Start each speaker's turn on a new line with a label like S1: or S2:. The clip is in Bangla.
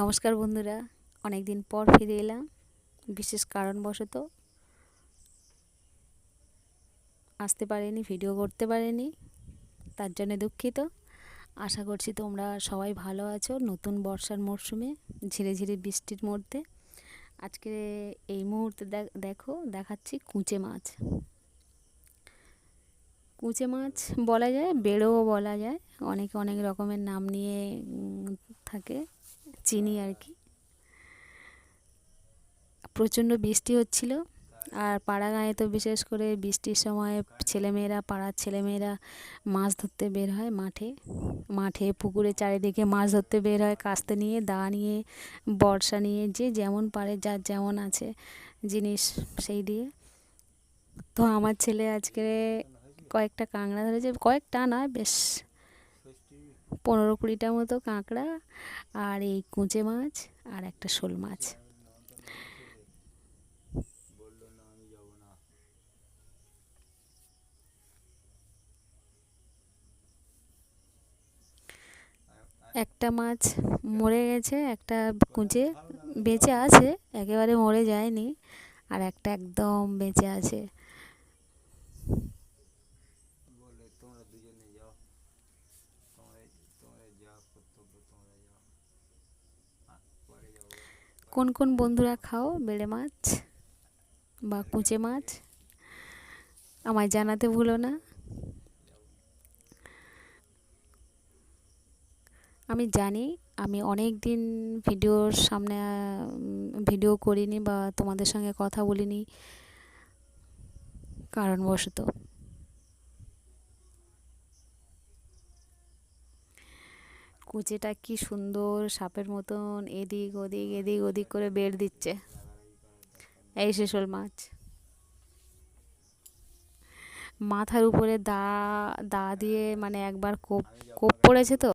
S1: নমস্কার বন্ধুরা, অনেক দিন পর ফিরে এলাম। বিশেষ কারণবশত আসতে পারিনি, ভিডিও করতে পারিনি, তার জন্য দুঃখিত। আশা করছি তোমরা সবাই ভালো আছো। নতুন বর্ষার মরশুমে ঝিরে ঝিরে বৃষ্টির মধ্যে আজকে এই মুহূর্তে দেখাচ্ছি কুঁচে মাছ। কুঁচে মাছ বলা যায়, বেড়োও বলা যায়, অনেকে অনেক রকমের নাম নিয়ে থাকে, চিনি আর কি। প্রচণ্ড বৃষ্টি হচ্ছিল, আর পাড়া গাঁয়ে তো বিশেষ করে বৃষ্টির সময় পাড়ার ছেলেমেয়েরা মাছ ধরতে বের হয় মাঠে মাঠে পুকুরে চারিদিকে মাছ ধরতে বের হয়, কাস্তে নিয়ে, দা নিয়ে, বর্ষা নিয়ে, যে যেমন পারে, যার যেমন আছে জিনিস সেই দিয়ে। তো আমার ছেলে আজকে কয়েকটা কাঁকড়া ধরেছে, কয়েকটা না, বেশ 15-20টা মতো কাঁকড়া, আর এই কুঁচে মাছ, আর একটা শোল মাছ। একটা মাছ মরে গেছে, একটা কুঁচে বেঁচে আছে, একেবারে মরে যায়নি, আর একটা একদম বেঁচে আছে। কোন কোন বন্ধুরা খাও বেড়ে মাছ বা কুঁচে মাছ আমায় জানাতে ভুলো না। আমি জানি আমি অনেক দিন ভিডিওর সামনে ভিডিও করিনি বা তোমাদের সঙ্গে কথা বলিনি, কারণবশত। কুঁচেটা কি সুন্দর সাপের মতন এদিক ওদিক এদিক ওদিক করে বের দিচ্ছে। এই সে শোল মাছ, মাথার উপরে দা দা দিয়ে, মানে একবার কোপ কোপ পড়েছে তো,